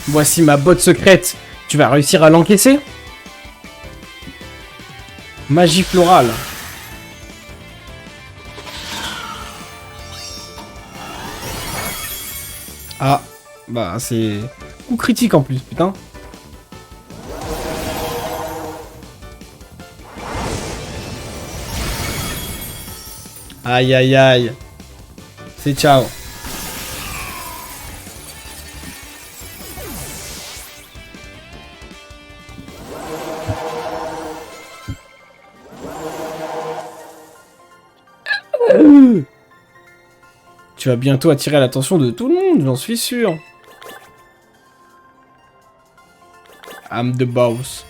Voici ma botte secrète. Tu vas réussir à l'encaisser? Magie florale. Ah, bah c'est... coup critique en plus, putain. Aïe aïe aïe. C'est ciao. Tu vas bientôt attirer l'attention de tout le monde, j'en suis sûr. I'm the boss.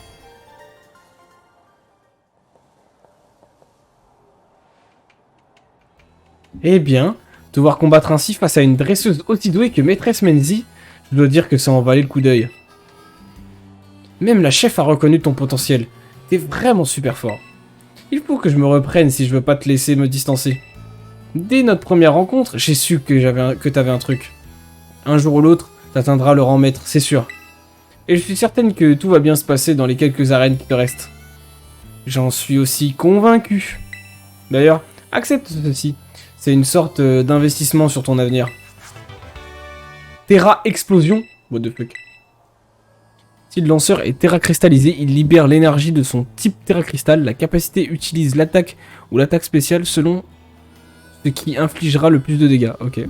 Eh bien, devoir combattre ainsi face à une dresseuse aussi douée que Maîtresse Menzi, je dois dire que ça en valait le coup d'œil. Même la chef a reconnu ton potentiel. T'es vraiment super fort. Il faut que je me reprenne si je veux pas te laisser me distancer. Dès notre première rencontre, j'ai su que t'avais un truc. Un jour ou l'autre, t'atteindras le rang maître, c'est sûr. Et je suis certaine que tout va bien se passer dans les quelques arènes qui te restent. J'en suis aussi convaincu. D'ailleurs, accepte ceci. C'est une sorte d'investissement sur ton avenir. Terra Explosion. What the fuck. Si le lanceur est Terra cristallisé, il libère l'énergie de son type Terra Cristal. La capacité utilise l'attaque ou l'attaque spéciale selon ce qui infligera le plus de dégâts. Ok.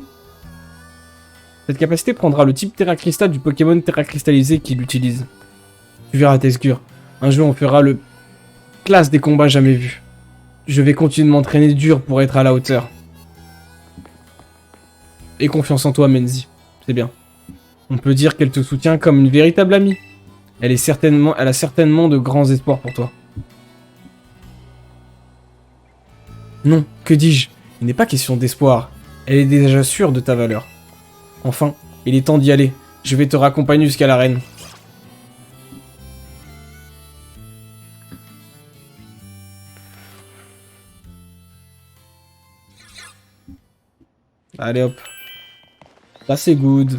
Cette capacité prendra le type Terra Cristal du Pokémon Terra Cristallisé qui l'utilise. Tu verras Tescure. Un jour on fera le classe des combats jamais vus. Je vais continuer de m'entraîner dur pour être à la hauteur. Et confiance en toi, Menzi. C'est bien. On peut dire qu'elle te soutient comme une véritable amie. Elle a certainement de grands espoirs pour toi. Non, que dis-je? Il n'est pas question d'espoir. Elle est déjà sûre de ta valeur. Enfin, il est temps d'y aller. Je vais te raccompagner jusqu'à l'arène. Allez hop. Ça c'est good.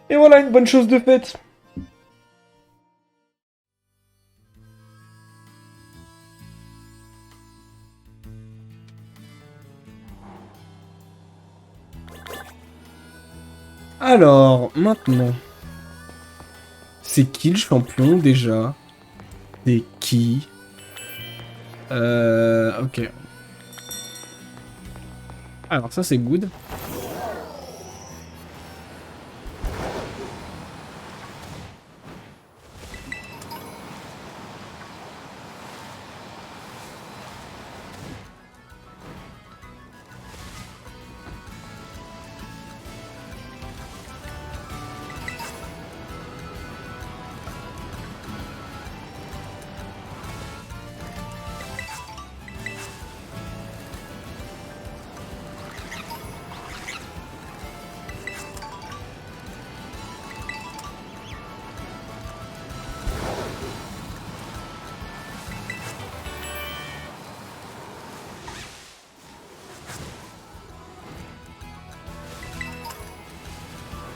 Et voilà une bonne chose de faite. Alors, maintenant. C'est qui le champion déjà? C'est qui? Ok. Alors ça c'est good.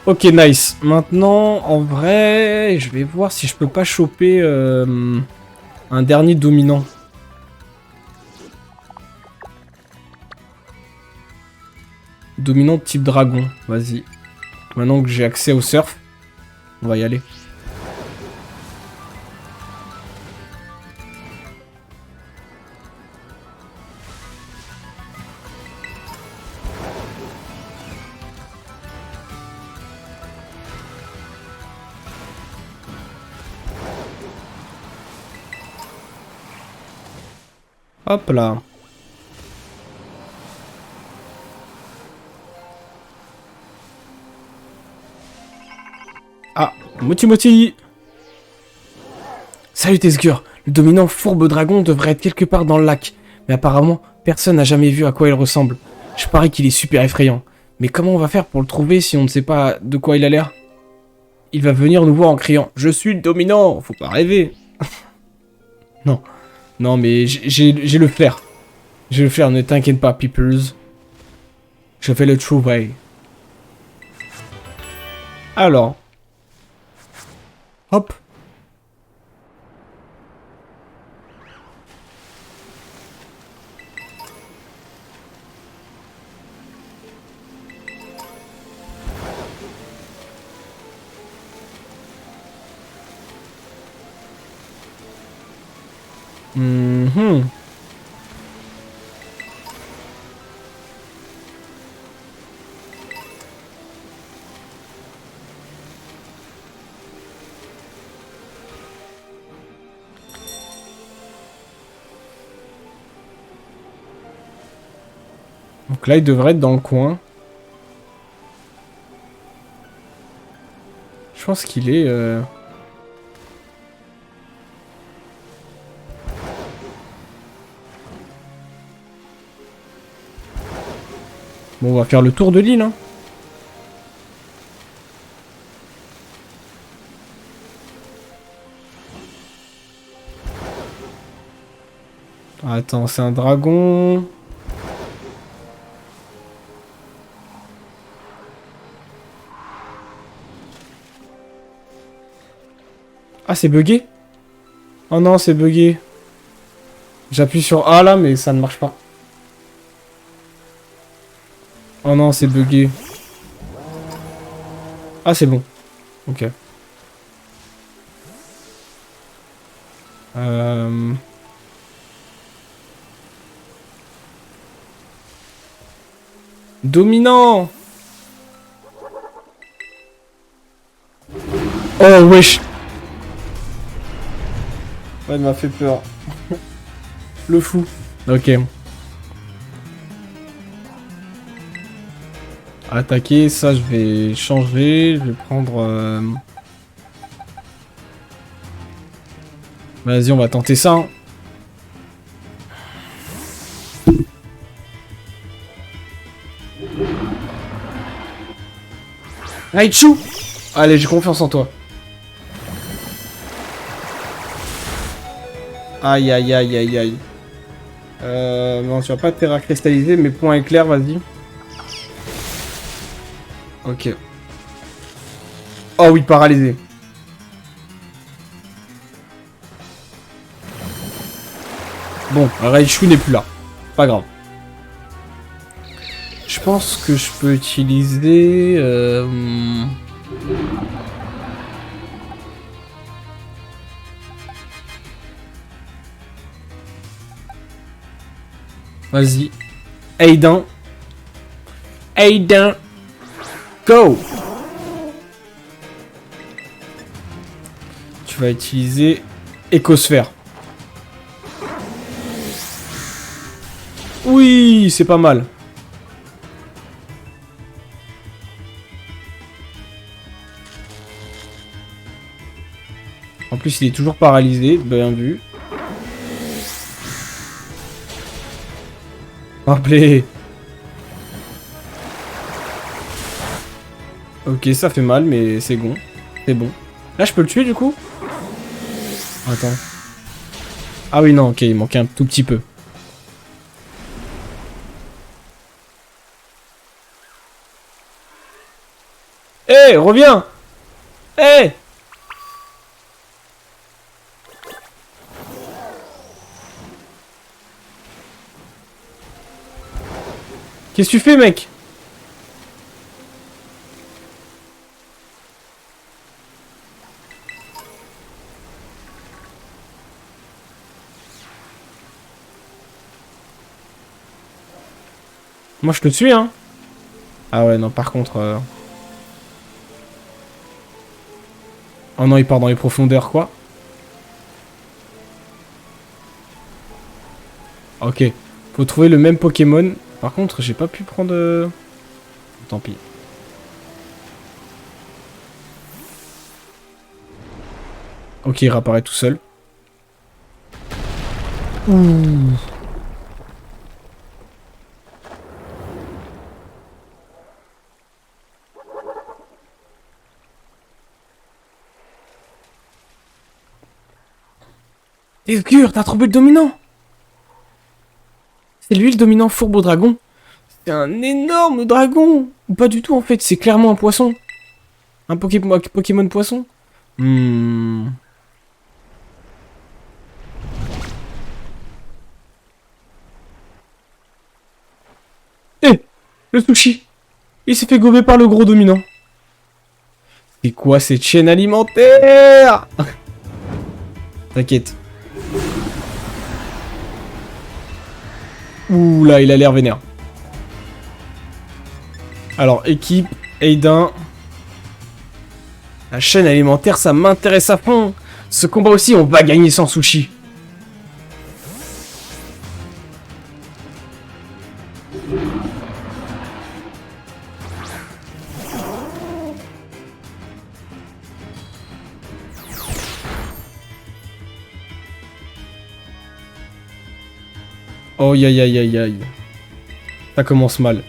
Ok, nice. Maintenant, en vrai, je vais voir si je peux pas choper un dernier dominant. Dominant de type dragon, vas-y. Maintenant que j'ai accès au surf, on va y aller. Hop là. Ah, Moti Moti. Salut Tesgur. Le dominant fourbe dragon devrait être quelque part dans le lac. Mais apparemment, personne n'a jamais vu à quoi il ressemble. Je parie qu'il est super effrayant. Mais comment on va faire pour le trouver si on ne sait pas de quoi il a l'air? Il va venir nous voir en criant « Je suis le dominant !» Faut pas rêver. Non. Non, mais j'ai le flair. J'ai le flair, ne t'inquiète pas, peoples. Je vais le trouver. Alors. Hop. Mhm. Donc là, il devrait être dans le coin. Je pense qu'il est... Bon, on va faire le tour de l'île, hein. Attends, c'est un dragon. Ah, c'est bugué? Oh non, c'est bugué. J'appuie sur A là, mais ça ne marche pas. Oh non, c'est bugué. Ah, c'est bon. Ok. Euh... Dominant. Oh, wesh. Ouais, il m'a fait peur. Le fou. Ok. Attaquer, ça je vais changer. Je vais prendre... Vas-y, on va tenter ça. Hein. Raichu. Allez, j'ai confiance en toi. Aïe, aïe, aïe, aïe, aïe. Non, tu vas pas terra cristalliser, mais point éclair, vas-y. Ok. Oh oui, paralysé. Bon, Raichu n'est plus là. Pas grave. Je pense que je peux utiliser... Vas-y. Aiden. Aiden. Go. Tu vas utiliser Écosphère. Oui, c'est pas mal. En plus, il est toujours paralysé. Bien vu. Rappelez. Ok, ça fait mal, mais c'est bon. C'est bon. Là, je peux le tuer, du coup? Attends. Ah oui, non, ok, il manquait un tout petit peu. Hé, hey, reviens! Hé hey. Qu'est-ce que tu fais, mec? Moi, je te suis, hein. Ah ouais, non, par contre... Oh non, il part dans les profondeurs, quoi. Ok. Faut trouver le même Pokémon. Par contre, j'ai pas pu prendre... Tant pis. Ok, il réapparaît tout seul. Ouh. Edgar, t'as trouvé le dominant? C'est lui le dominant fourbe au dragon? C'est un énorme dragon! Ou pas du tout en fait, c'est clairement un poisson. Un Pokémon poisson? Eh! Le sushi! Il s'est fait gober par le gros dominant. C'est quoi cette chaîne alimentaire? T'inquiète. Ouh là, il a l'air vénère. Alors, équipe, Aiden. La chaîne alimentaire, ça m'intéresse à fond. Ce combat aussi, on va gagner sans sushi. Oh aïe aïe aïe aïe aïe. Ça commence mal.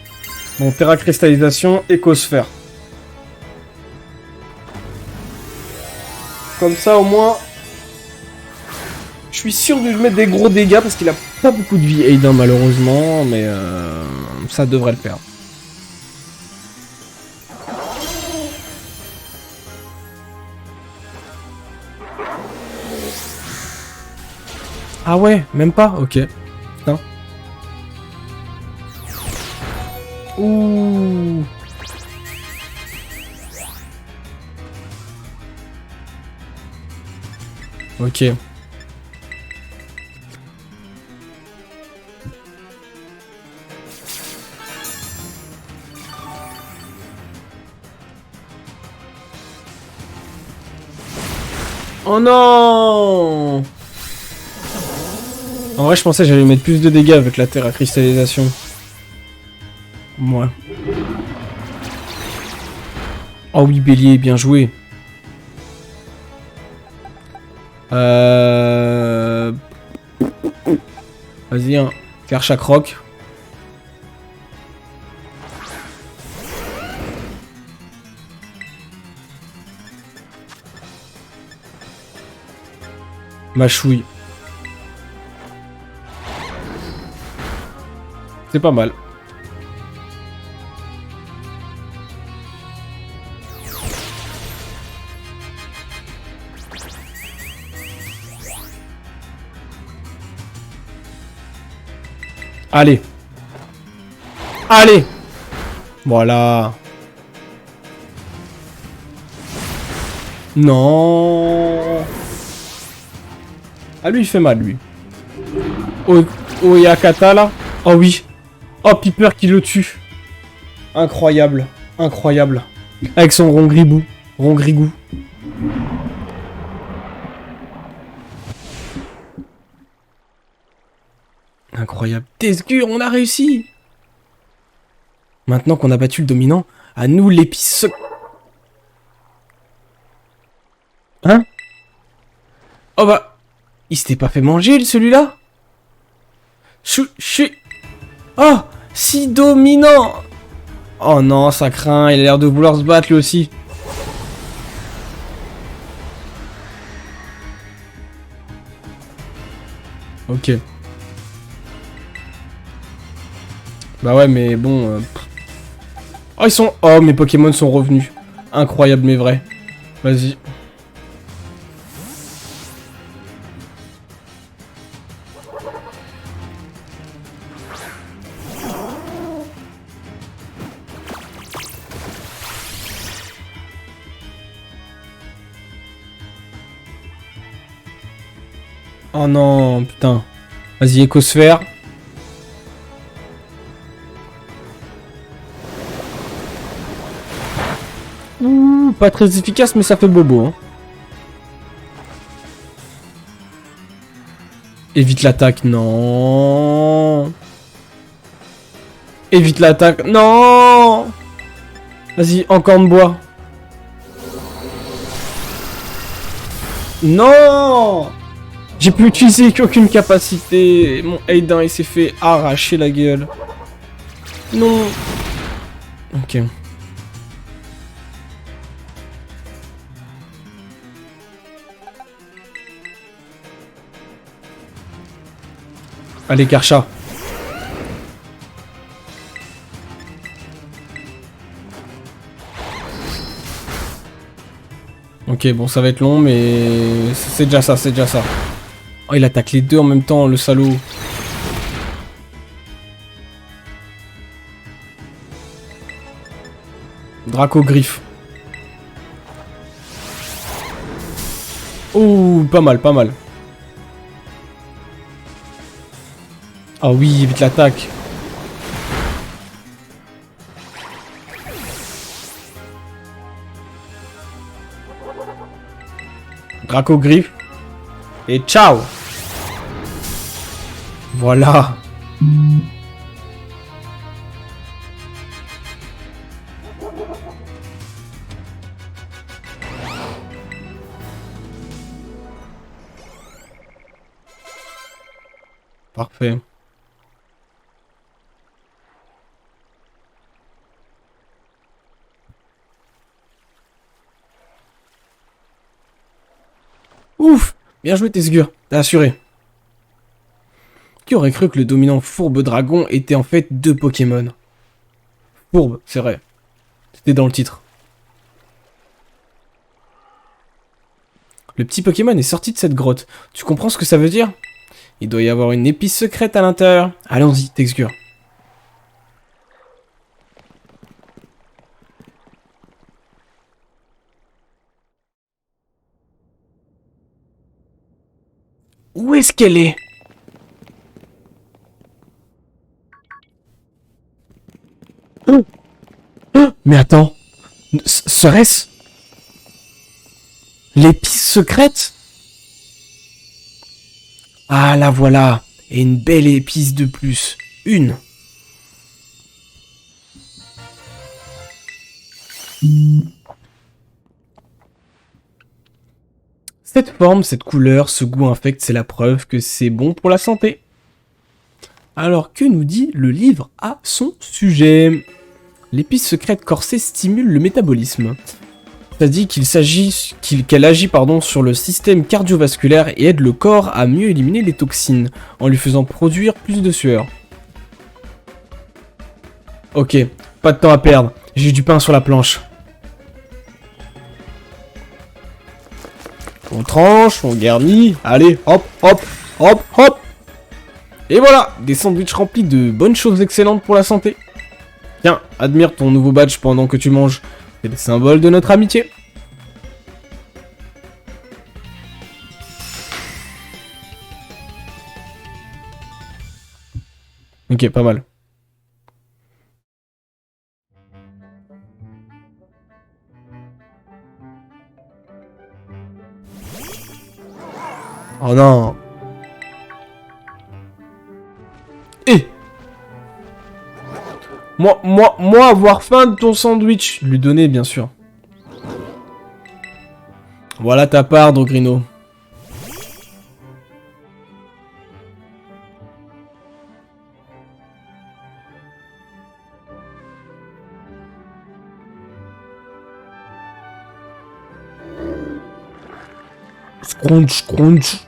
Bon, Terra Cristallisation, Écosphère. Comme ça, au moins... Je suis sûr de lui mettre des gros dégâts parce qu'il a pas beaucoup de vie, Aiden, malheureusement. Mais ça devrait le faire. Ah ouais, même pas? Ok. Putain. Ouh. Ok. Oh non! En vrai, je pensais que j'allais mettre plus de dégâts avec la terre à cristallisation. Moi. Oh oui, bélier, bien joué. Vas-y, hein. Karchak Rock. Machouille. C'est pas mal. Allez. Allez. Voilà. Non. Ah, lui, il fait mal, lui. Oyakata, là. Oh oui. Oh, Piper qui le tue. Incroyable. Incroyable. Avec son rongribou. Rongrigou. Incroyable. Tesgur, on a réussi. Maintenant qu'on a battu le dominant, à nous l'épice. Hein? Oh bah... Il s'était pas fait manger, celui-là? Oh! Si dominant! Oh non, ça craint, il a l'air de vouloir se battre lui aussi. Ok. Bah ouais, mais bon... Oh, ils sont... Oh, mes Pokémon sont revenus. Incroyable, mais vrai. Vas-y. Oh non, putain. Vas-y, Écosphère. Ouh, pas très efficace, mais ça fait bobo. Hein. Évite l'attaque, non. Évite l'attaque, non. Vas-y, encore de bois. Non. J'ai pu utiliser qu'aucune capacité. Mon Aiden, il s'est fait arracher la gueule. Non. Ok. Allez, Karcha. Ok, bon, ça va être long, mais c'est déjà ça, c'est déjà ça. Oh, il attaque les deux en même temps, le salaud. Draco griffe. Oh, pas mal, pas mal. Ah oui, vite l'attaque. Draco griffe. Et ciao. Voilà. Parfait. Ouf. Bien joué, Tesgur. T'as assuré. Qui aurait cru que le dominant fourbe dragon était en fait deux Pokémon? Fourbe, c'est vrai. C'était dans le titre. Le petit Pokémon est sorti de cette grotte. Tu comprends ce que ça veut dire? Il doit y avoir une épice secrète à l'intérieur. Allons-y, Texgur. Où est-ce qu'elle est? Mais attends. Serait-ce l'épice secrète? Ah, la voilà. Et une belle épice de plus. Une. Cette forme, cette couleur, ce goût infect, c'est la preuve que c'est bon pour la santé. Alors que nous dit le livre à son sujet? L'épice secrète corsée stimule le métabolisme. Ça dit qu'elle agit sur le système cardiovasculaire et aide le corps à mieux éliminer les toxines, en lui faisant produire plus de sueur. Ok, pas de temps à perdre, j'ai du pain sur la planche. On tranche, on garnit, allez, hop, hop, hop, hop. Et voilà, des sandwichs remplis de bonnes choses excellentes pour la santé. Tiens, admire ton nouveau badge pendant que tu manges. C'est le symbole de notre amitié. Ok, pas mal. Oh non. Eh, moi, avoir faim de ton sandwich. Lui donner, bien sûr. Voilà ta part, Dogrino. Scrunch, scrunch.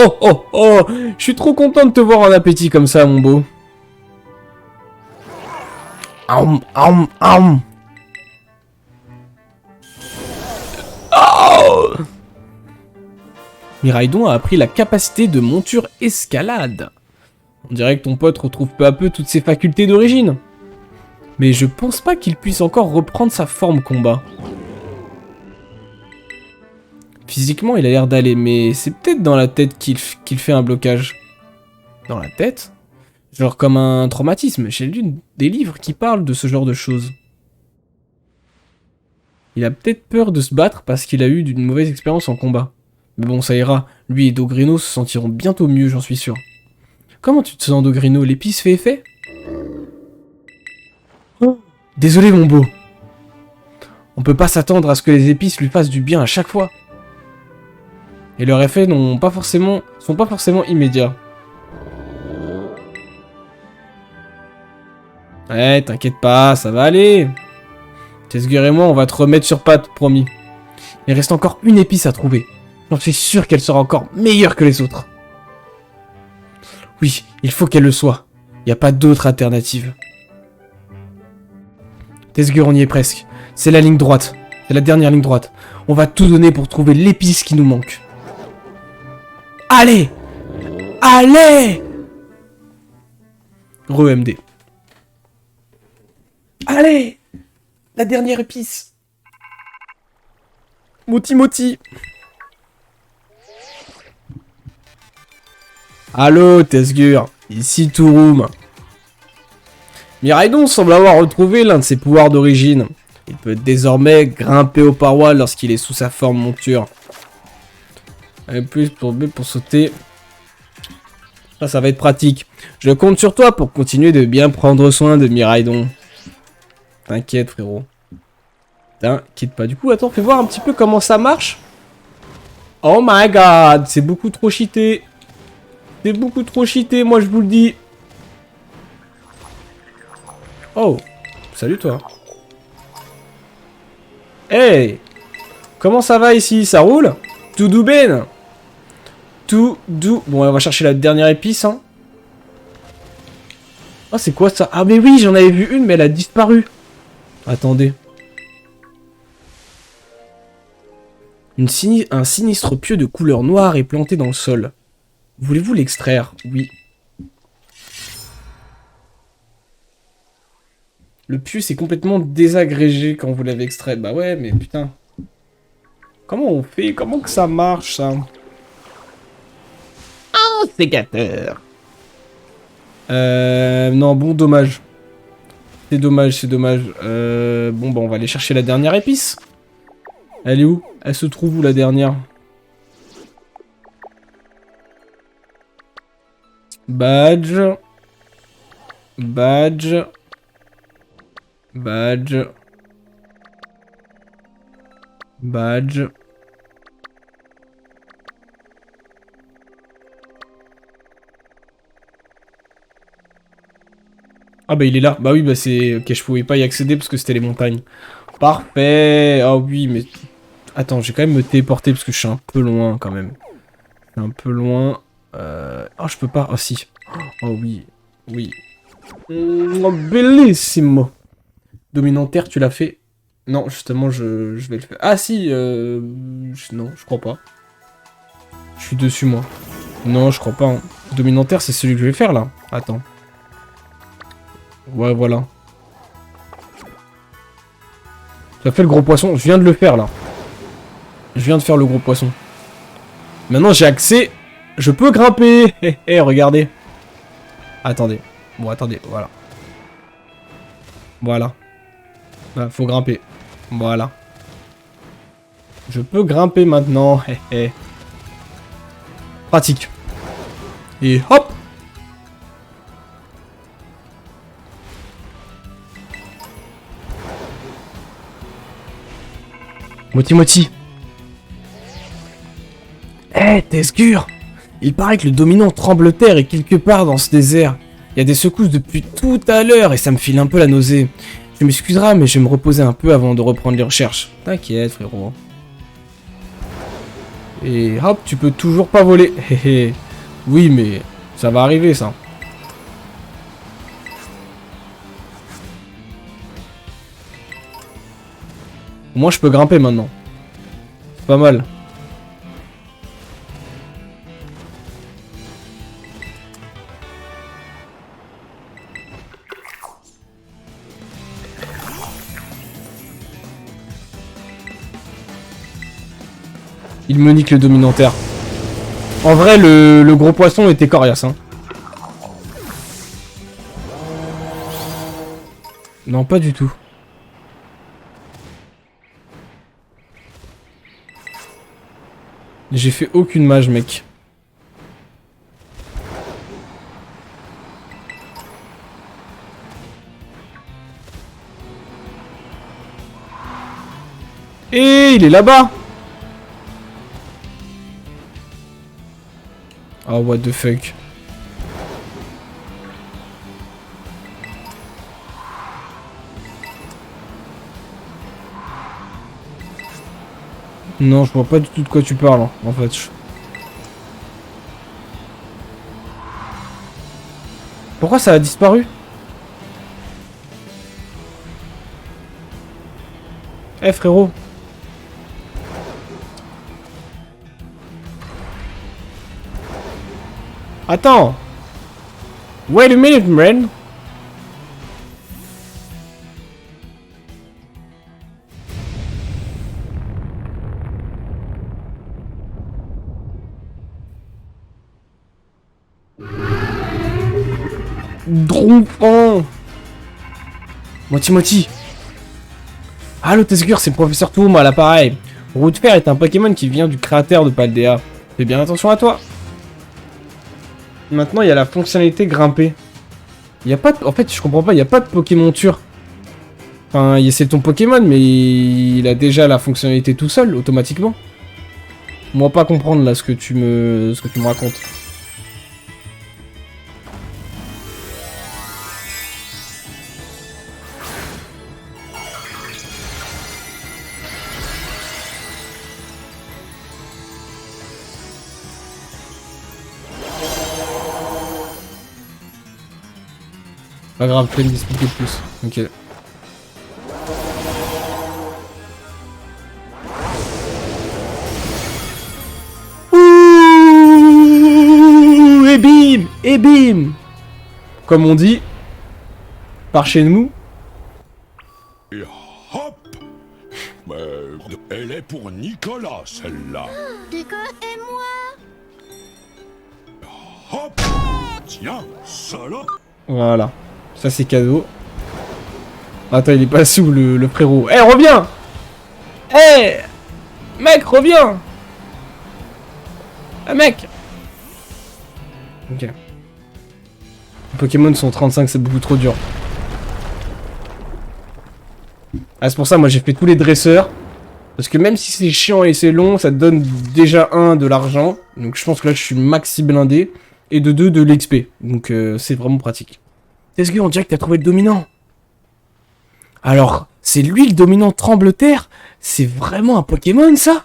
Oh, oh, oh. Je suis trop content de te voir en appétit comme ça, mon beau. Aum, aum, aum. Oh, Miraidon a appris la capacité de monture escalade. On dirait que ton pote retrouve peu à peu toutes ses facultés d'origine. Mais je pense pas qu'il puisse encore reprendre sa forme combat. Physiquement, il a l'air d'aller, mais c'est peut-être dans la tête qu'il fait un blocage. Dans la tête? Genre comme un traumatisme. J'ai lu des livres qui parlent de ce genre de choses. Il a peut-être peur de se battre parce qu'il a eu une mauvaise expérience en combat. Mais bon, ça ira. Lui et Dogrino se sentiront bientôt mieux, j'en suis sûr. Comment tu te sens, Dogrino? L'épice fait effet? Oh, désolé, mon beau. On peut pas s'attendre à ce que les épices lui fassent du bien à chaque fois. Et leurs effets sont pas forcément immédiats. Ouais, t'inquiète pas, ça va aller. Tesgur et moi, on va te remettre sur pattes, promis. Il reste encore une épice à trouver. J'en suis sûr qu'elle sera encore meilleure que les autres. Oui, il faut qu'elle le soit. Il n'y a pas d'autre alternative. Tesgur, on y est presque. C'est la ligne droite. C'est la dernière ligne droite. On va tout donner pour trouver l'épice qui nous manque. Allez! Allez! Re-MD. Allez! La dernière épice. Moti Moti. Allô, Tesgur. Ici Touroum. Miraidon semble avoir retrouvé l'un de ses pouvoirs d'origine. Il peut désormais grimper aux parois lorsqu'il est sous sa forme monture. Et plus pour B pour sauter. Ça va être pratique. Je compte sur toi pour continuer de bien prendre soin de Miraidon. T'inquiète, frérot. T'inquiète pas. Du coup, attends, fais voir un petit peu comment ça marche. Oh my god, c'est beaucoup trop cheaté. C'est beaucoup trop cheaté, moi je vous le dis. Oh, salut toi. Hey, comment ça va ici? Ça roule? Tout doux ben? Tout doux. Bon, on va chercher la dernière épice, hein. Oh, c'est quoi ça? Ah mais oui, j'en avais vu une, mais elle a disparu. Attendez. Un sinistre pieu de couleur noire est planté dans le sol. Voulez-vous l'extraire? Oui. Le pieu s'est complètement désagrégé quand vous l'avez extrait. Bah ouais, mais putain. Comment on fait? Comment que ça marche, ça? Un sécateur. Non, bon, dommage. C'est dommage, c'est dommage. Bon, bah on va aller chercher la dernière épice. Elle est où? Elle se trouve où, la dernière? Badge. Badge. Badge. Badge. Ah bah il est là. Bah oui, bah c'est... Ok, je pouvais pas y accéder parce que c'était les montagnes. Parfait. Ah oui, mais... Attends, je vais quand même me téléporter parce que je suis un peu loin quand même. Un peu loin. Oh, je peux pas. Oh si. Oh oui. Oui. Oh, bellissimo. Dominantaire, tu l'as fait? Non, justement, je vais le faire. Ah si, non, je crois pas. Je suis dessus, moi. Non, je crois pas. Hein. Dominantaire, c'est celui que je vais faire, là. Attends. Ouais, voilà. Ça fait le gros poisson. Je viens de le faire, là. Je viens de faire le gros poisson. Maintenant, j'ai accès. Je peux grimper. Hé, hé, regardez. Attendez. Bon, attendez, voilà. Voilà. Là, faut grimper. Voilà. Je peux grimper maintenant. Hé, hé. Pratique. Et hop. Moti Moti. Eh, Tesgur. Il paraît que le dominant tremble-terre est quelque part dans ce désert. Il y a des secousses depuis tout à l'heure et ça me file un peu la nausée. Tu m'excuseras, mais je vais me reposer un peu avant de reprendre les recherches. T'inquiète, frérot. Et hop, tu peux toujours pas voler. Hé. Oui, mais ça va arriver, ça. Moi, je peux grimper maintenant. C'est pas mal. Il me nique le dominantaire. En vrai, le gros poisson était coriace, hein. Non, pas du tout. J'ai fait aucune mage, mec. Et il est là-bas. Oh, what the fuck. Non, je vois pas du tout de quoi tu parles, hein, en fait. Pourquoi ça a disparu? Eh frérot. Attends. Wait a minute, man. Drompon. Moti. Allo Tesgur, c'est le professeur Toum à l'appareil. Roue de fer est un Pokémon qui vient du créateur de Paldea. Fais bien attention à toi. Maintenant, il y a la fonctionnalité grimper. Il y a pas de... En fait, je comprends pas, il n'y a pas de Pokémonture. Enfin, c'est ton Pokémon, mais il a déjà la fonctionnalité tout seul, automatiquement. Moi, pas comprendre, là, ce que tu me racontes. Pas grave, je vais m'expliquer plus. Ok. Ouh, et bim. Et bim. Comme on dit, par chez nous. Et hop! Mais elle est pour Nicolas, celle-là. Déco et moi. Hop! Tiens, ça là! Voilà. Ça, c'est cadeau. Attends, il est pas sous le frérot. Eh, reviens! Eh! Mec, reviens! Eh, mec! Ok. Les Pokémon sont 35, c'est beaucoup trop dur. Ah, c'est pour ça, moi, j'ai fait tous les dresseurs. Parce que même si c'est chiant et c'est long, ça te donne déjà de l'argent. Donc, je pense que là, je suis maxi blindé. Et de de l'XP. Donc, c'est vraiment pratique. Tesgur, on dirait que t'as trouvé le dominant. Alors, c'est lui le dominant tremble-terre? C'est vraiment un Pokémon, ça?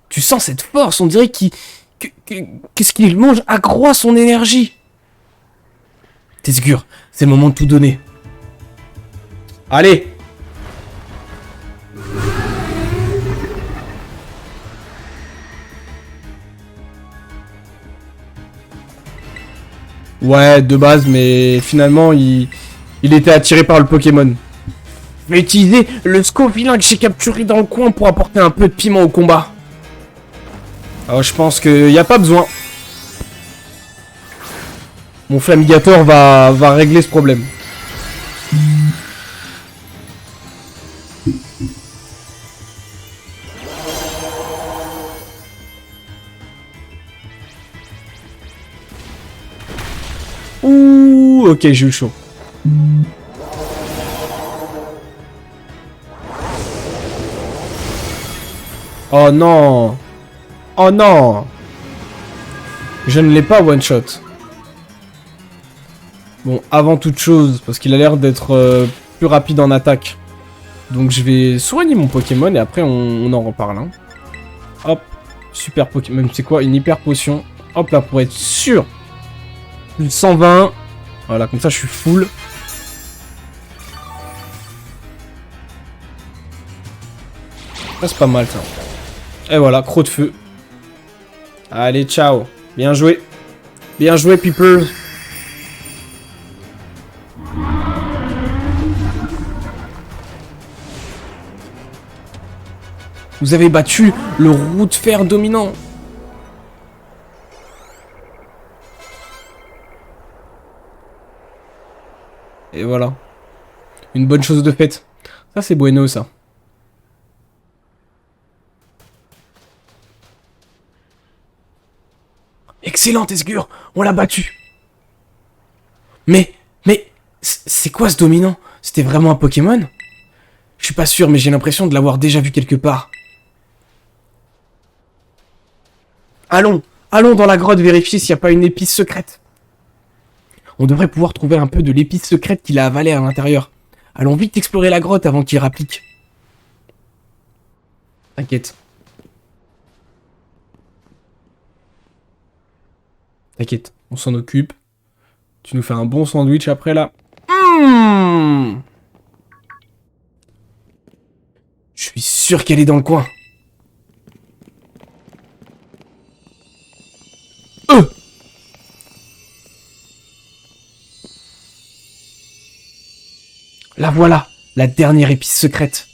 Tu sens cette force, on dirait qu'est-ce qu'il mange accroît son énergie. Tesgur, c'est le moment de tout donner. Allez! Ouais, de base, mais finalement, il était attiré par le Pokémon. Je vais utiliser le Scovillin que j'ai capturé dans le coin pour apporter un peu de piment au combat. Alors, je pense qu'il n'y a pas besoin. Mon Flamigator va régler ce problème. Ouh, ok, j'ai eu chaud. Oh non. Oh non. Je ne l'ai pas one shot. Bon, avant toute chose, parce qu'il a l'air d'être plus rapide en attaque. Donc je vais soigner mon Pokémon et après on en reparle. Hein. Hop, super Pokémon. C'est quoi? Une hyper potion. Hop là, pour être sûr. Plus 120. Voilà, comme ça je suis full. Ça c'est pas mal ça. Et voilà, croc de feu. Allez, ciao. Bien joué. Bien joué, people. Vous avez battu le roue de fer dominant. Et voilà. Une bonne chose de faite. Ça, c'est bueno, ça. Excellent, Tesgur. On l'a battu. Mais, c'est quoi ce dominant? C'était vraiment un Pokémon? Je suis pas sûr, mais j'ai l'impression de l'avoir déjà vu quelque part. Allons dans la grotte vérifier s'il n'y a pas une épice secrète. On devrait pouvoir trouver un peu de l'épice secrète qu'il a avalée à l'intérieur. Allons vite explorer la grotte avant qu'il rapplique. T'inquiète. T'inquiète, on s'en occupe. Tu nous fais un bon sandwich après là. Je suis sûr qu'elle est dans le coin. La voilà, la dernière épice secrète.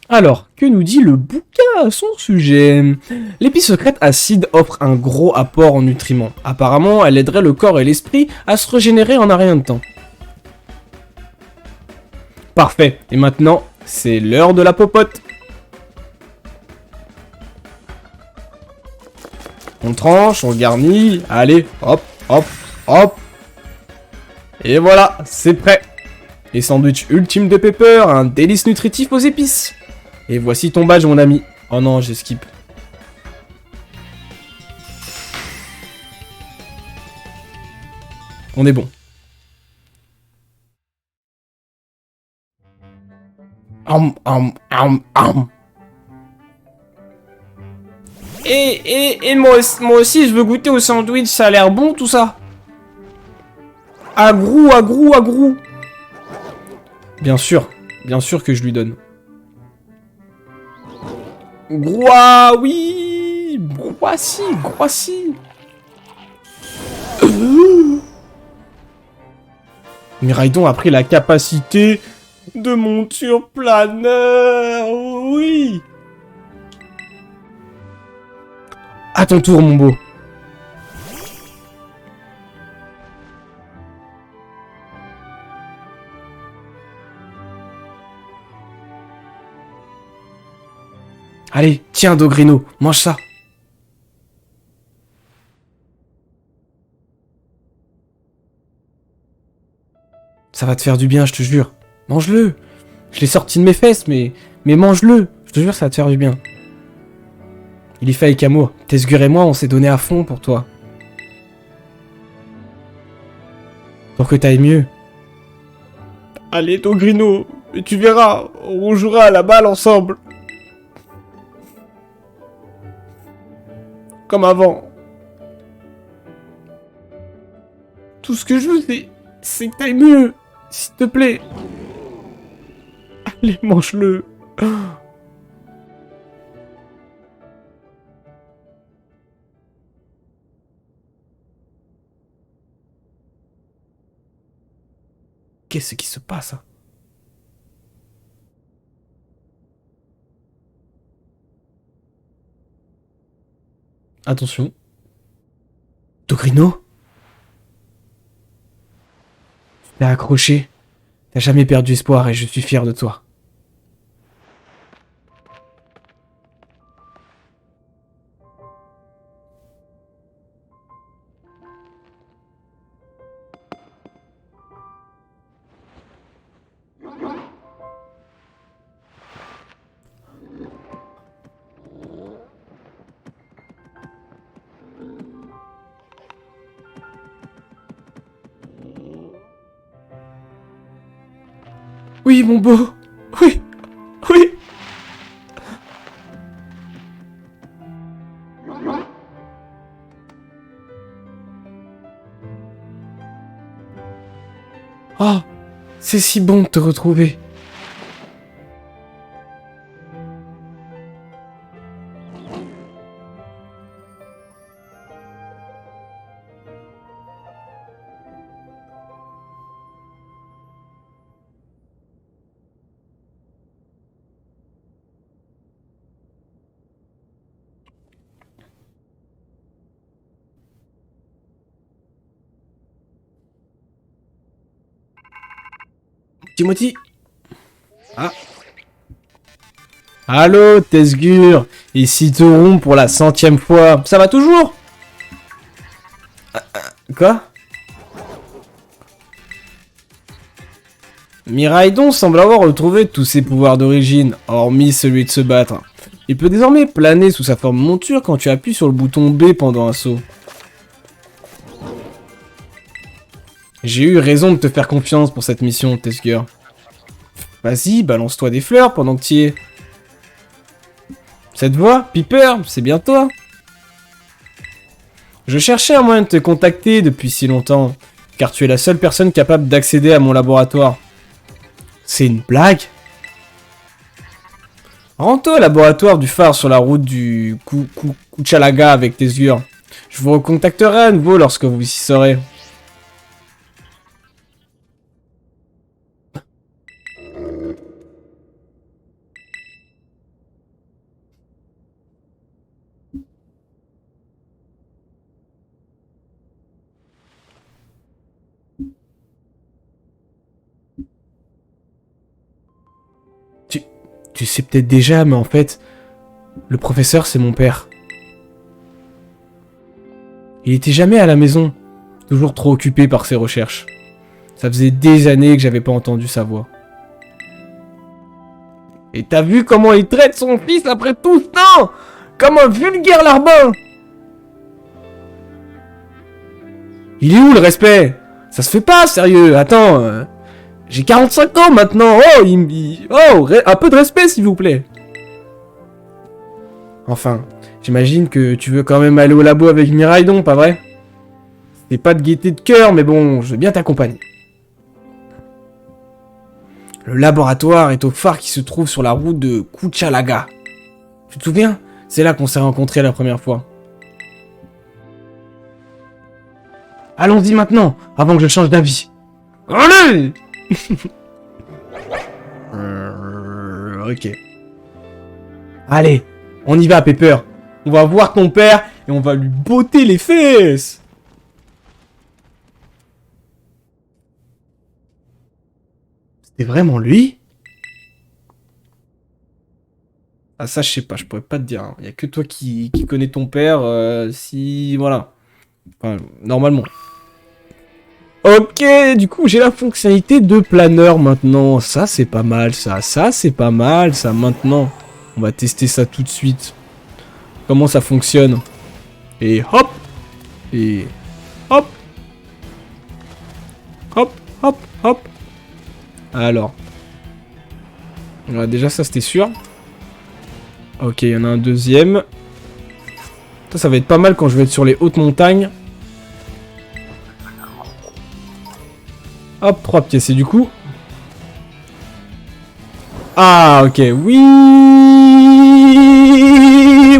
Alors, que nous dit le bouquin à son sujet? L'épice secrète acide offre un gros apport en nutriments. Apparemment, elle aiderait le corps et l'esprit à se régénérer en un rien de temps. Parfait, et maintenant, c'est l'heure de la popote. On tranche, on garnit, allez, hop, hop, hop. Et voilà, c'est prêt. Les sandwichs ultimes de Pepper, un délice nutritif aux épices. Et voici ton badge, mon ami. Oh non, j'ai skip. On est bon. Et moi aussi, je veux goûter au sandwich, ça a l'air bon tout ça. Agrou. Bien sûr que je lui donne. Groix, oui. Groissi. Miraidon a pris la capacité de monture planeur, oui. À ton tour, mon beau. Allez, tiens, Dogrino, mange ça. Ça va te faire du bien, je te jure. Mange-le. Je l'ai sorti de mes fesses, mais mange-le. Je te jure, ça va te faire du bien. Il est fait avec amour. Tesgur et moi, on s'est donné à fond pour toi. Pour que t'ailles mieux. Allez, Dogrino, et tu verras, on jouera à la balle ensemble. Comme avant. Tout ce que je veux, c'est que t'ailles mieux. S'il te plaît. Allez, mange-le. Qu'est-ce qui se passe? Attention. Dogrino? Tu t'es accroché. T'as jamais perdu espoir et je suis fier de toi. Oui, mon beau. Oui. Oh, c'est si bon de te retrouver. Timothy. Ah. Allô, Tesgur. Ici Toron pour la 100e fois. Ça va toujours? Quoi? Miraidon semble avoir retrouvé tous ses pouvoirs d'origine, hormis celui de se battre. Il peut désormais planer sous sa forme monture quand tu appuies sur le bouton B pendant un saut. J'ai eu raison de te faire confiance pour cette mission, Tesgur. Vas-y, balance-toi des fleurs pendant que t'y es. Cette voix, Piper, c'est bien toi? Je cherchais un moyen de te contacter depuis si longtemps, car tu es la seule personne capable d'accéder à mon laboratoire. C'est une blague? Rends-toi au laboratoire du phare sur la route du Kuchalaga avec tes yeux. Je vous recontacterai à nouveau lorsque vous y serez. Tu sais peut-être déjà, mais en fait, le professeur, c'est mon père. Il était jamais à la maison, toujours trop occupé par ses recherches. Ça faisait des années que j'avais pas entendu sa voix. Et t'as vu comment il traite son fils après tout ce temps? Comme un vulgaire larbin! Il est où le respect? Ça se fait pas, sérieux, attends... J'ai 45 ans maintenant. Oh, un peu de respect, s'il vous plaît. Enfin, j'imagine que tu veux quand même aller au labo avec Miraidon, pas vrai? C'est pas de gaieté de cœur, mais bon, je veux bien t'accompagner. Le laboratoire est au phare qui se trouve sur la route de Kuchalaga. Tu te souviens? C'est là qu'on s'est rencontrés la première fois. Allons-y maintenant, avant que je change d'avis. Allez! Ok. Allez, on y va, Pepper. On va voir ton père et on va lui botter les fesses. C'était vraiment lui? Ah ça, je sais pas, je pourrais pas te dire. Hein. Y a que toi qui connais ton père, si... Voilà. Enfin, normalement. Ok, du coup, j'ai la fonctionnalité de planeur maintenant. Ça, c'est pas mal, ça. Ça, c'est pas mal, ça, maintenant. On va tester ça tout de suite. Comment ça fonctionne. Et hop. Et hop. Hop, hop, hop. Alors. Voilà, déjà, ça, c'était sûr. Ok, il y en a un deuxième. Ça va être pas mal quand je vais être sur les hautes montagnes. Hop, 3 pièces. Et du coup... Ah, ok. Oui.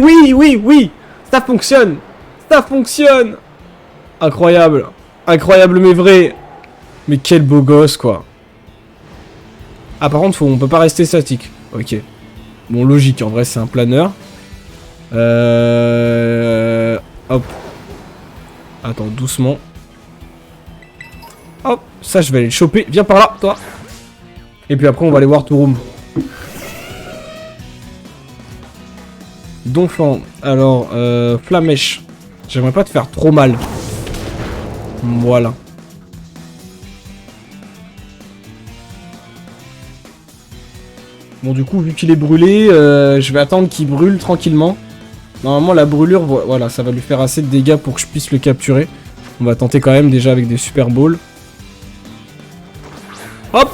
Oui, oui, oui. Ça fonctionne. Ça fonctionne. Incroyable. Incroyable, mais vrai. Mais quel beau gosse, quoi. Ah, par contre, on peut pas rester statique. Ok. Bon, logique. En vrai, c'est un planeur. Hop. Attends, doucement. Hop, ça je vais aller le choper. Viens par là, toi. Et puis après on va aller voir Touroum. Donphan. Alors, Flamèche. J'aimerais pas te faire trop mal. Voilà. Bon du coup, vu qu'il est brûlé, je vais attendre qu'il brûle tranquillement. Normalement la brûlure, voilà, ça va lui faire assez de dégâts pour que je puisse le capturer. On va tenter quand même déjà avec des super balls. Hop!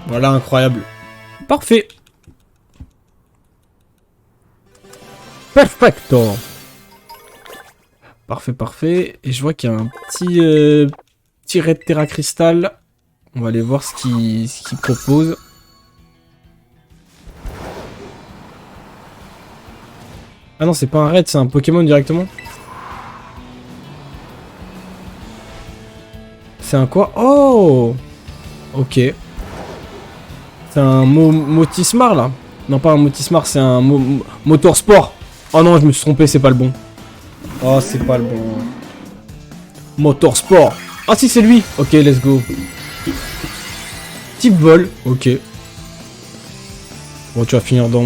Voilà, incroyable. Parfait. Perfecto. Parfait, parfait. Et je vois qu'il y a un petit raid Terra Crystal. On va aller voir ce qu'il propose. Ah non, c'est pas un raid, c'est un Pokémon directement. C'est un quoi? Oh! Ok. C'est un Motismar là? Non, pas un Motismar, c'est un Motorsport. Oh non, je me suis trompé, c'est pas le bon. Oh, c'est pas le bon. Motorsport. Ah si, c'est lui. Ok, let's go. Type vol. Ok. Bon, tu vas finir dans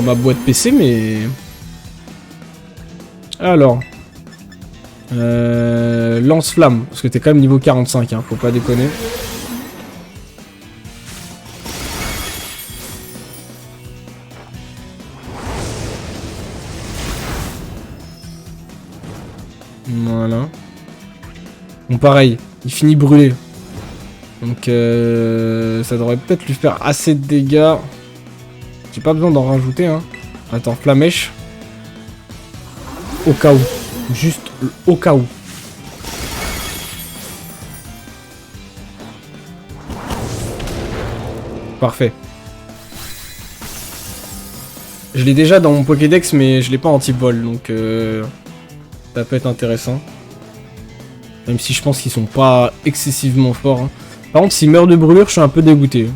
ma boîte PC, mais... Alors... lance-flamme, parce que t'es quand même niveau 45, hein, faut pas déconner. Voilà. Bon, pareil, il finit brûlé. Donc, ça devrait peut-être lui faire assez de dégâts. J'ai pas besoin d'en rajouter, hein. Attends, Flamèche. au cas où. Juste au cas où. Parfait. Je l'ai déjà dans mon Pokédex, mais je l'ai pas en type vol, donc ça peut être intéressant. Même si je pense qu'ils sont pas excessivement forts. Hein. Par contre, s'ils meurent de brûlure, je suis un peu dégoûté.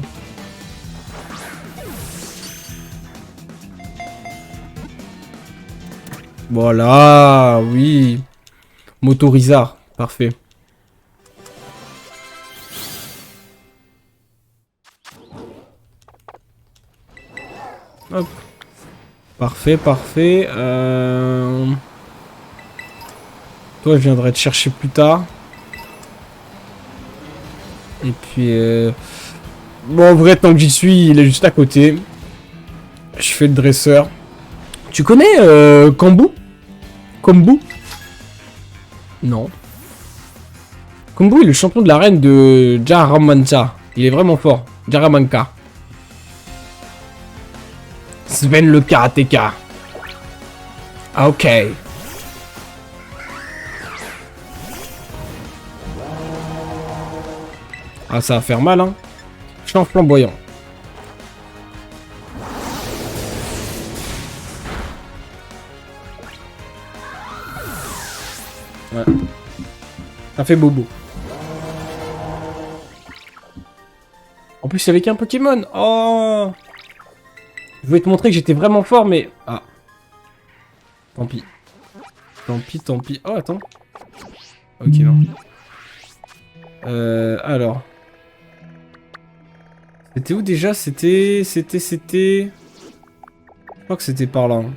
Voilà, oui. Motorizard, parfait. Hop. Parfait, parfait. Toi, je viendrai te chercher plus tard. Et puis... Bon, en vrai, tant que j'y suis, il est juste à côté. Je fais le dresseur. Tu connais Kambu? Kombu? Non. Kombu est le champion de l'arène de Jaramancha. Il est vraiment fort. Jaramanka. Sven le karatéka. Ah, ok. Ah, ça va faire mal, hein. Champ flamboyant. Ouais. Ça fait bobo. En plus, avec un Pokémon. Oh. Je voulais te montrer que j'étais vraiment fort, mais... Ah. Tant pis. Tant pis, tant pis. Oh, attends. Ok, non. Alors. C'était où déjà? C'était... Je crois que c'était par là. Hein.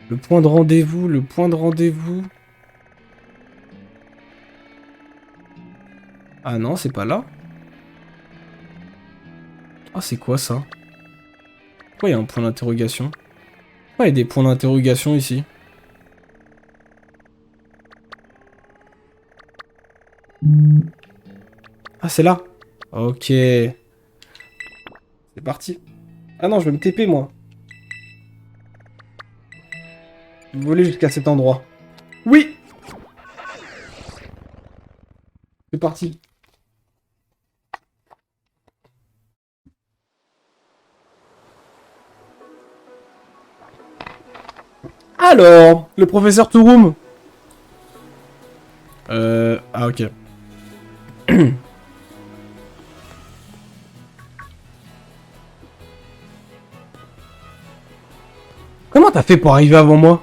Le point de rendez-vous, le point de rendez-vous. Ah non, c'est pas là. Ah, c'est quoi ça? Pourquoi il y a un point d'interrogation? Pourquoi il y a des points d'interrogation ici? Ah, c'est là. Ok. C'est parti. Ah non, je vais me TP, moi. Voler jusqu'à cet endroit. Oui! C'est parti. Alors, le professeur Touroum. Ah, ok. Comment t'as fait pour arriver avant moi?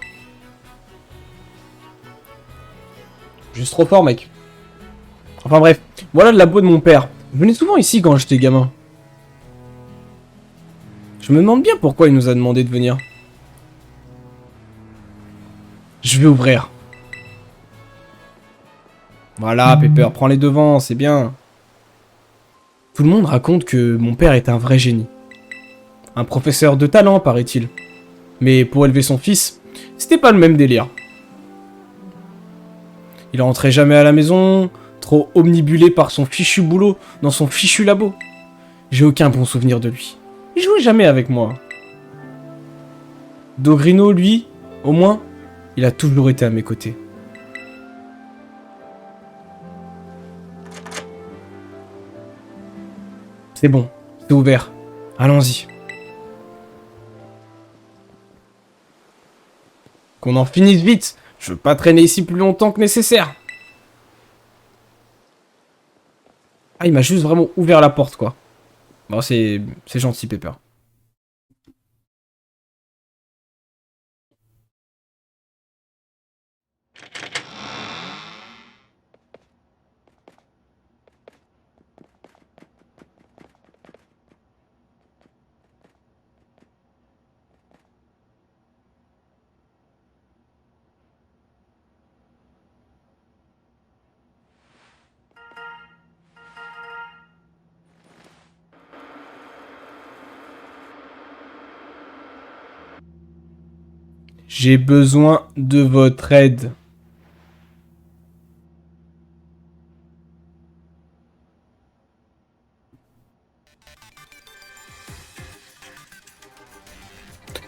Juste trop fort, mec. Enfin bref, voilà le labo de mon père. Je venais souvent ici quand j'étais gamin. Je me demande bien pourquoi il nous a demandé de venir. Je vais ouvrir. Voilà, Pepper, prends les devants, c'est bien. Tout le monde raconte que mon père est un vrai génie. Un professeur de talent, paraît-il. Mais pour élever son fils, c'était pas le même délire. Il rentrait jamais à la maison, trop omnibulé par son fichu boulot dans son fichu labo. J'ai aucun bon souvenir de lui. Il jouait jamais avec moi. Dogrino, lui, au moins, il a toujours été à mes côtés. C'est bon, c'est ouvert. Allons-y. Qu'on en finisse vite. Je veux pas traîner ici plus longtemps que nécessaire. Ah, il m'a juste vraiment ouvert la porte, quoi. Bon, c'est gentil, Pepper. J'ai besoin de votre aide.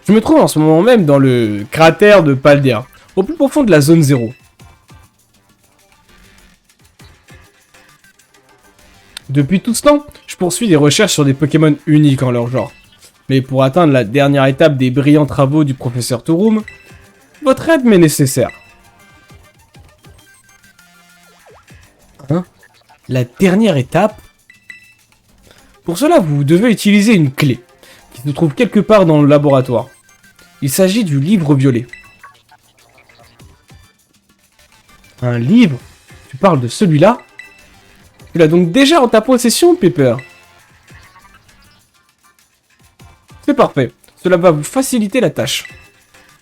Je me trouve en ce moment même dans le cratère de Paldea, au plus profond de la zone 0. Depuis tout ce temps, je poursuis des recherches sur des Pokémon uniques en leur genre. Mais pour atteindre la dernière étape des brillants travaux du professeur Touroum, votre aide m'est nécessaire. Hein? La dernière étape? Pour cela, vous devez utiliser une clé, qui se trouve quelque part dans le laboratoire. Il s'agit du livre violet. Un livre? Tu parles de celui-là? Tu l'as donc déjà en ta possession, Pepper? C'est parfait. Cela va vous faciliter la tâche.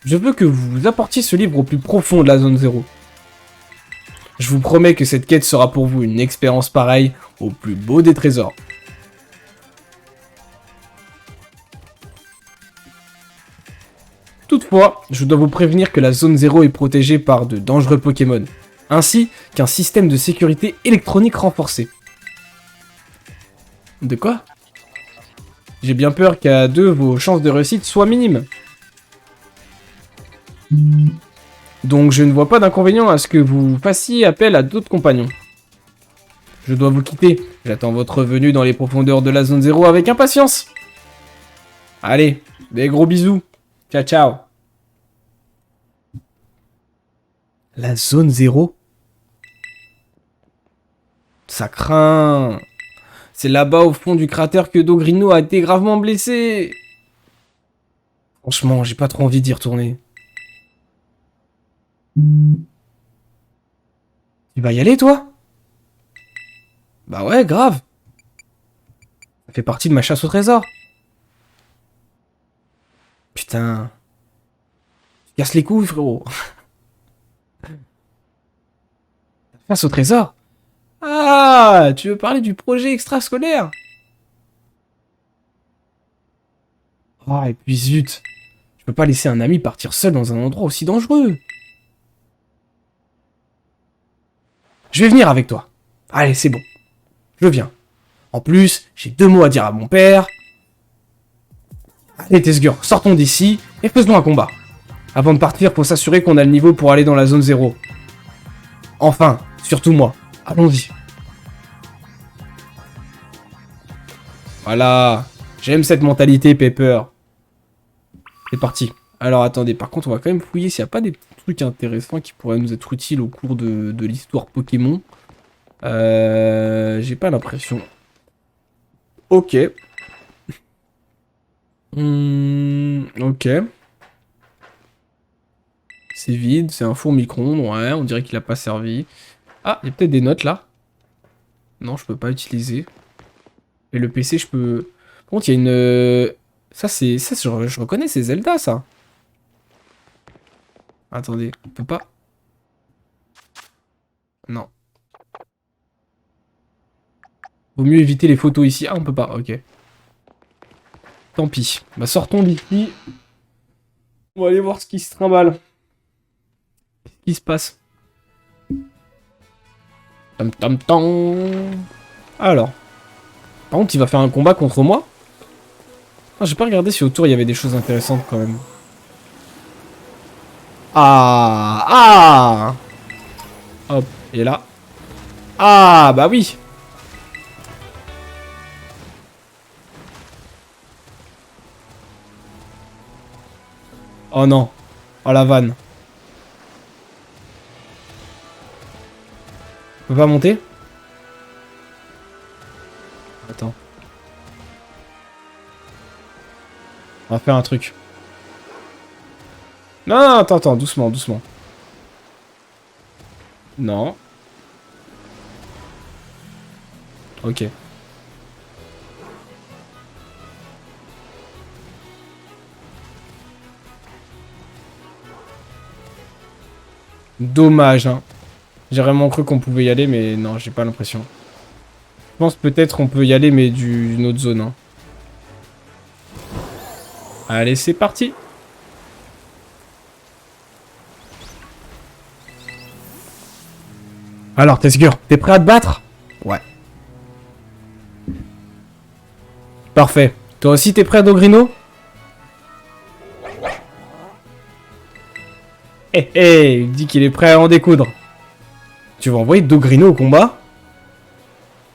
Je veux que vous apportiez ce livre au plus profond de la zone 0. Je vous promets que cette quête sera pour vous une expérience pareille au plus beau des trésors. Toutefois, je dois vous prévenir que la zone 0 est protégée par de dangereux Pokémon, ainsi qu'un système de sécurité électronique renforcé. De quoi? J'ai bien peur qu'à deux, vos chances de réussite soient minimes. Donc je ne vois pas d'inconvénient à ce que vous fassiez appel à d'autres compagnons. Je dois vous quitter. J'attends votre venue dans les profondeurs de la zone 0 avec impatience. Allez, des gros bisous. Ciao, ciao. La zone 0? Ça craint. C'est là-bas au fond du cratère que Dogrino a été gravement blessé. Franchement, j'ai pas trop envie d'y retourner. Tu vas y aller, toi? Bah ouais, grave. Ça fait partie de ma chasse au trésor. Putain. Tu casses les couilles, frérot. Chasse au trésor? Ah, tu veux parler du projet extrascolaire? Ah, et puis zut. Je peux pas laisser un ami partir seul dans un endroit aussi dangereux. Je vais venir avec toi. Allez, c'est bon. Je viens. En plus, j'ai 2 mots à dire à mon père. Allez, Tesgur, sortons d'ici et faisons un combat. Avant de partir, faut s'assurer qu'on a le niveau pour aller dans la zone 0. Enfin, surtout moi. Allons-y. Voilà. J'aime cette mentalité, Pepper. C'est parti. Alors, attendez. Par contre, on va quand même fouiller s'il n'y a pas des trucs intéressants qui pourraient nous être utiles au cours de l'histoire Pokémon. J'ai pas l'impression. Ok. Ok. C'est vide, c'est un four micro-ondes, ouais, on dirait qu'il a pas servi. Ah, il y a peut-être des notes là. Non, je peux pas utiliser. Et le PC, je peux... Par contre, il y a une... Ça, je reconnais, c'est Zelda, ça. Attendez, on peut pas... Non. Vaut mieux éviter les photos ici. Ah, on peut pas, ok. Tant pis. Bah, sortons d'ici. On va aller voir ce qui se trimballe. Qu'est-ce qui se passe? Tam tam tam. Alors. Par contre, il va faire un combat contre moi. Ah, j'ai pas regardé si autour il y avait des choses intéressantes quand même. Ah! Ah! Hop, et là. Ah, bah oui! Oh non. Oh la vanne. On peut pas monter? Attends. On va faire un truc. Non, non, attends, doucement, doucement. Non. Ok. Dommage, hein. J'ai vraiment cru qu'on pouvait y aller, mais non, j'ai pas l'impression. Je pense peut-être qu'on peut y aller, mais d'une autre zone. Hein. Allez, c'est parti. Alors, Tesgur, t'es prêt à te battre? Ouais. Parfait. Toi aussi, t'es prêt, Dogrino? Il dit qu'il est prêt à en découdre. Tu vas envoyer Dogrino au combat?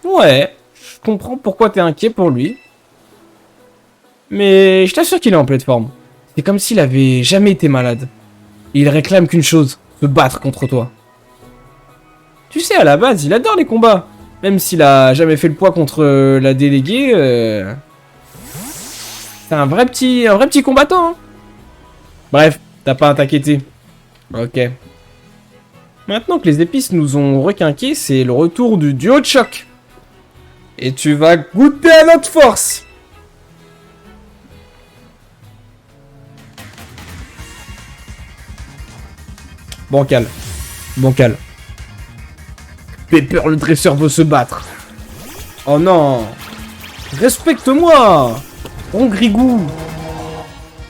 Ouais, je comprends pourquoi t'es inquiet pour lui. Mais je t'assure qu'il est en pleine forme. C'est comme s'il avait jamais été malade. Il réclame qu'une chose, se battre contre toi. Tu sais, à la base, il adore les combats. Même s'il a jamais fait le poids contre la déléguée, c'est un vrai petit combattant. Hein. Bref, t'as pas à t'inquiéter. Ok. Maintenant que les épices nous ont requinqué, c'est le retour du duo de choc. Et tu vas goûter à notre force. Bancal. Bancal. Pepper le dresseur veut se battre. Oh non. Respecte-moi. Rongrigou.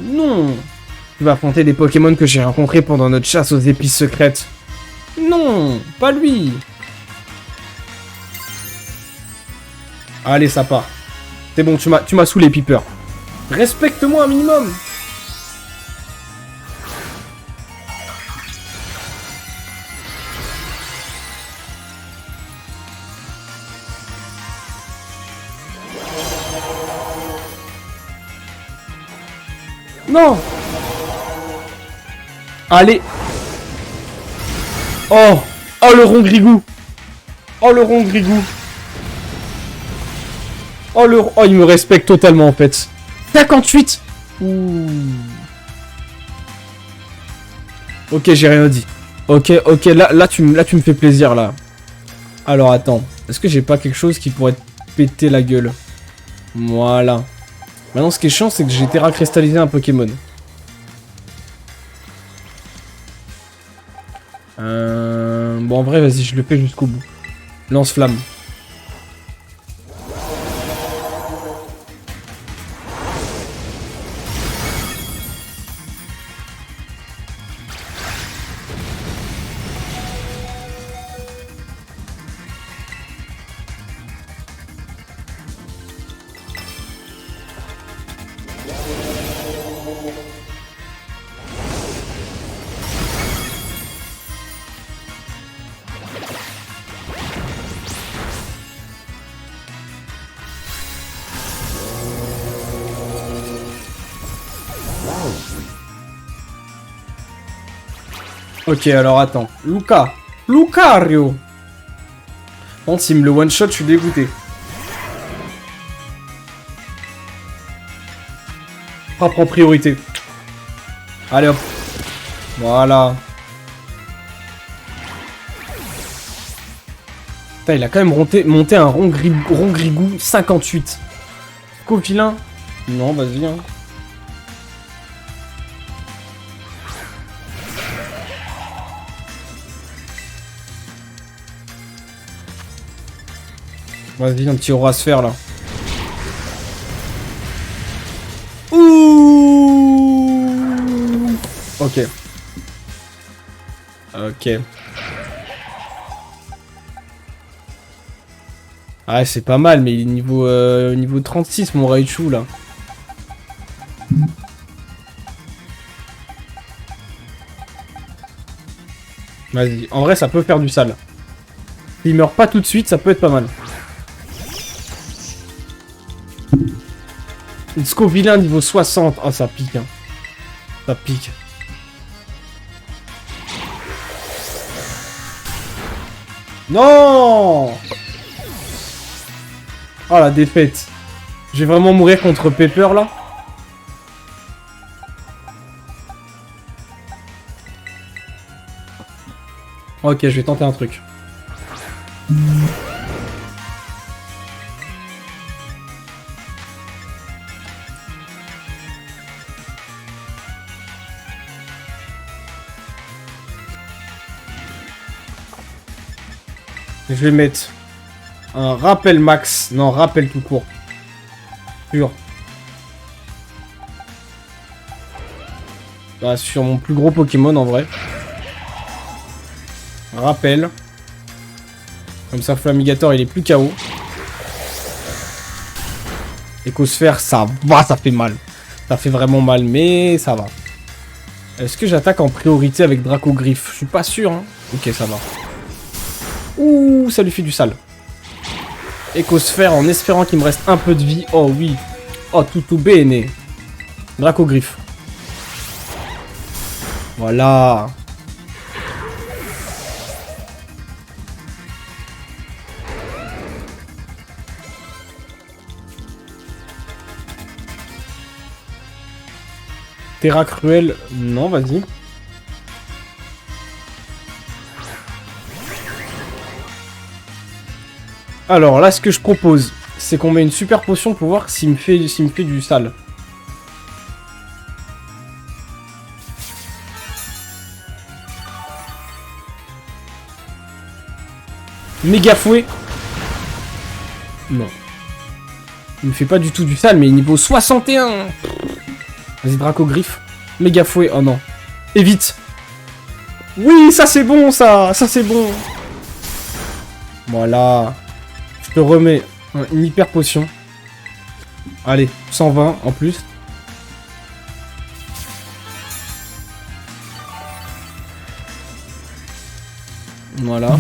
Non. Tu vas affronter des Pokémon que j'ai rencontrés pendant notre chasse aux épices secrètes. Non, pas lui. Allez, ça part. C'est bon, tu m'as saoulé, Piper. Respecte-moi un minimum. Non. Allez. Oh. Oh, le Rongrigou. Oh, le Rongrigou. Oh, oh, il me respecte totalement, en fait. 58. Ouh. Ok, j'ai rien dit. Ok, là, tu me fais plaisir, là. Alors, attends. Est-ce que j'ai pas quelque chose qui pourrait te péter la gueule? Voilà. Maintenant, ce qui est chiant, c'est que j'ai terra cristallisé un Pokémon. Bon, en vrai, vas-y, je le fais jusqu'au bout. Lance-flamme. Ok, alors attends. Lucario. Bon, s'il me le one-shot, je suis dégoûté. Frappe en priorité. Allez hop. Voilà. Putain, il a quand même monté un Rongrigou 58. Covilain. Non, vas-y, hein. Vas-y, un petit aura sphère là. Ouh. Ok. Ok. Ah, c'est pas mal, mais il est niveau 36, mon Raichu là. Vas-y. En vrai, ça peut faire du sale. S'il meurt pas tout de suite, ça peut être pas mal. Une Scovillain niveau 60. Ah, ça pique, hein. Ça pique. Non! Oh, la défaite. Je vais vraiment mourir contre Pepper, là. Ok, je vais tenter un truc. Je vais mettre un rappel max. Non, rappel tout court. Sûr. Bah, sur mon plus gros Pokémon en vrai. Rappel. Comme ça, Flamigator il est plus KO. Écosphère, ça va, ça fait mal. Ça fait vraiment mal, mais ça va. Est-ce que j'attaque en priorité avec Dracogriffe? Je suis pas sûr, hein. Ok, ça va. Ouh, ça lui fait du sale. Écosphère en espérant qu'il me reste un peu de vie. Oh oui. Oh, tout bene. Dracogriffe. Voilà. Terra cruel, non, vas-y. Alors là, ce que je propose, c'est qu'on met une super potion pour voir s'il me fait du sale. Méga fouet. Non. Il me fait pas du tout du sale, mais niveau 61. Vas-y, Dracogriffe. Méga fouet. Oh non. Évite. Oui, ça c'est bon, ça. Ça c'est bon. Voilà. Je te remets une hyper potion. Allez, 120 en plus. Voilà.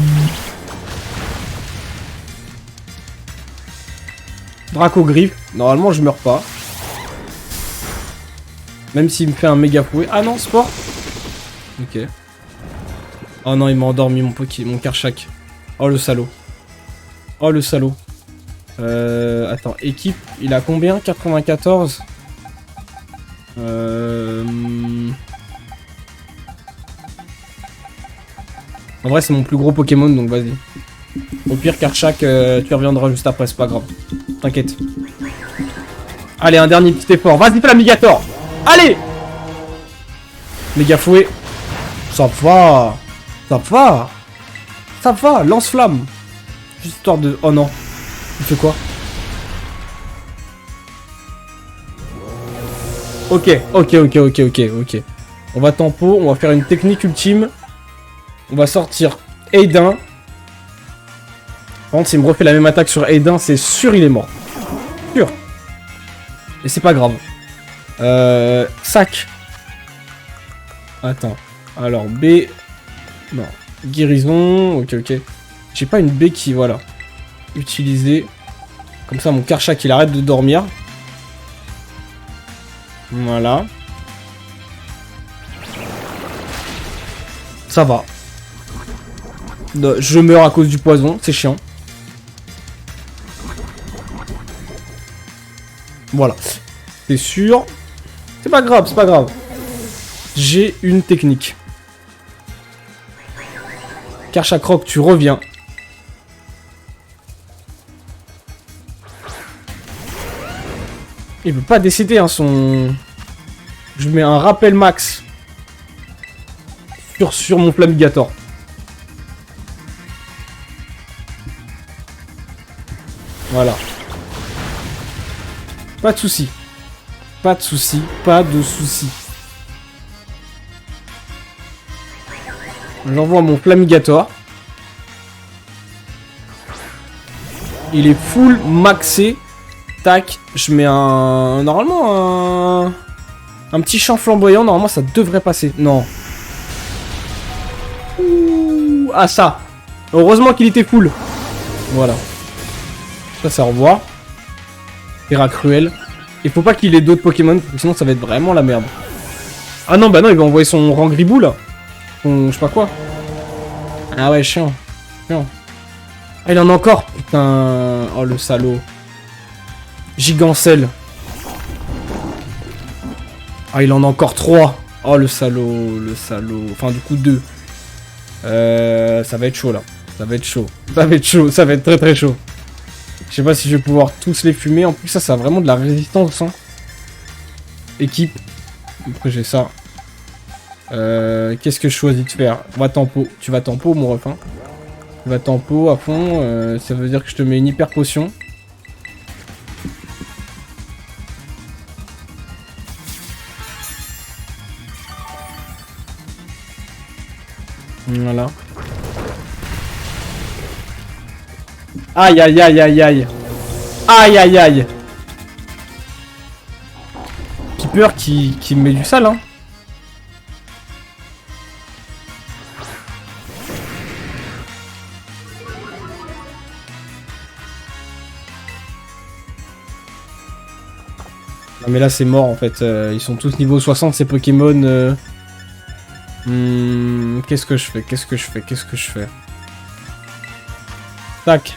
Dracogriffe. Normalement, je meurs pas. Même s'il me fait un méga fouet. Ah non, sport. Ok. Oh non, il m'a endormi mon Karchak. Oh le salaud. Oh le salaud. Attends, équipe, il a combien? 94. En vrai, c'est mon plus gros Pokémon, donc vas-y. Au pire, Karchak, tu reviendras juste après, c'est pas grave. T'inquiète. Allez, un dernier petit effort. Vas-y, Flamigator. Allez! Méga fouet. Ça va. Ça va. Ça va, lance-flamme. Juste histoire de... Oh non. Il fait quoi? Ok. On va tempo, on va faire une technique ultime. On va sortir Aidin. Par contre, s'il me refait la même attaque sur Aidin, c'est sûr il est mort. Sûr. Et c'est pas grave. Sac. Attends. Alors, B... Non. Guérison. Ok. J'ai pas une B qui... Voilà. Utiliser. Comme ça, mon Karchak, il arrête de dormir. Voilà. Ça va. Je meurs à cause du poison. C'est chiant. Voilà. C'est sûr. C'est pas grave, c'est pas grave. J'ai une technique. Karchak Rock, tu reviens. Il peut pas décéder, hein, son... Je mets un rappel max. Sur mon Flamigator. Voilà. Pas de soucis. Pas de soucis. Pas de soucis. J'envoie mon Flamigator. Il est full maxé. Tac. Je mets un... Normalement, un petit champ flamboyant. Normalement, ça devrait passer. Non. Ouh. Ah, ça. Heureusement qu'il était full. Voilà. Ça, c'est au revoir. Terra cruel. Il faut pas qu'il ait d'autres Pokémon, sinon ça va être vraiment la merde. Ah non, bah non, il va envoyer son Rangribou, là. Son... je sais pas quoi. Ah ouais, chiant. Chiant. Ah, il en a encore. Putain. Oh, le salaud. Gigancelle. Ah, il en a encore 3. Oh, le salaud. Le salaud. Enfin, du coup, 2. Ça va être chaud, là. Ça va être chaud. Ça va être chaud. Ça va être très très chaud. Je sais pas si je vais pouvoir tous les fumer. En plus, ça a vraiment de la résistance. Hein. Équipe. Après, j'ai ça. Qu'est-ce que je choisis de faire? On va tempo. Tu vas tempo, mon ref. Hein. Tu vas tempo à fond. Ça veut dire que je te mets une hyper potion. Voilà. Aïe aïe aïe aïe aïe. Aïe aïe aïe. Keeper qui me met du sale, hein. Non mais là c'est mort en fait, ils sont tous niveau 60 ces Pokémon. Qu'est-ce que je fais? Tac.